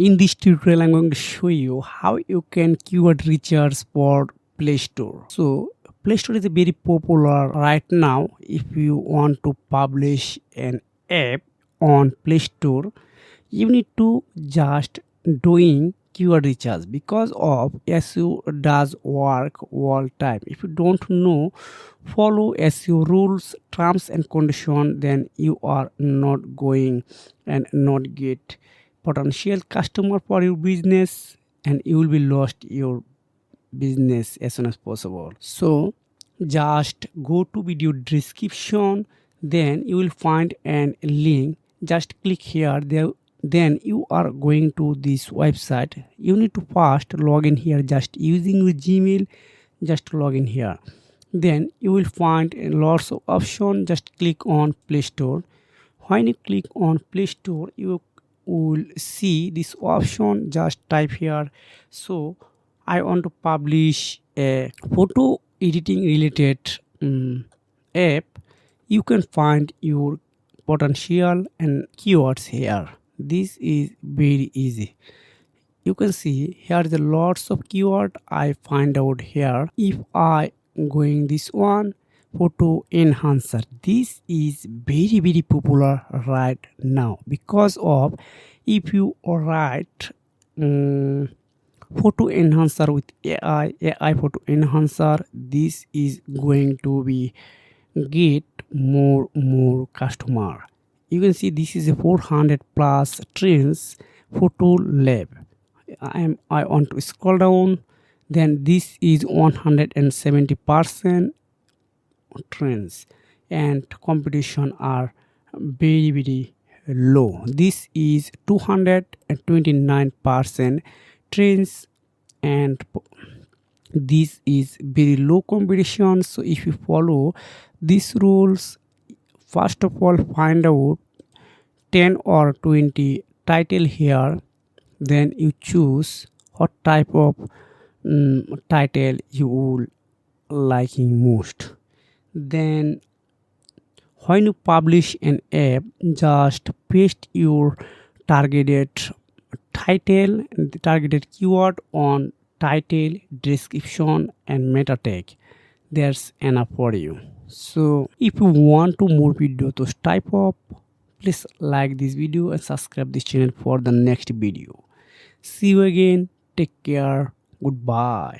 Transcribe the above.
In this tutorial, I'm going to show you how you can keyword research for Play Store. So Play Store is very popular right now. If you want to publish an app on Play Store, you need to just doing keyword research because of SEO does work all time. If you don't know, follow SEO rules, terms and condition, then you are not going and not get potential customer for your business, and you will be lost your business as soon as possible. So just go to video description, then you will find an link. Just click here there, then you are going to this website. You need to first log in here just using your Gmail. Just log in here, then you will find lots of options. Just click on Play Store. When you click on Play Store, you will see this option. Just type here, so I want to publish a photo editing related app. You can find your potential and keywords here. This is very easy. You can see here the lots of keyword I find out here. If I going this one, photo enhancer, this is very popular right now because of if you write photo enhancer with AI photo enhancer, this is going to be get more customer. You can see this is a 400 plus trends photo lab. I want to scroll down, then this is 170% trends, and competition are very low. This is 229% trends, and this is very low competition. So if you follow these rules, first of all find out 10 or 20 title here, then you choose what type of title you will liking most. Then when you publish an app, just paste your targeted title and the targeted keyword on title, description and meta tag. That's enough for you. So if you want to more video those type of, please like this video and subscribe this channel for the next video. See you again. Take care. Goodbye.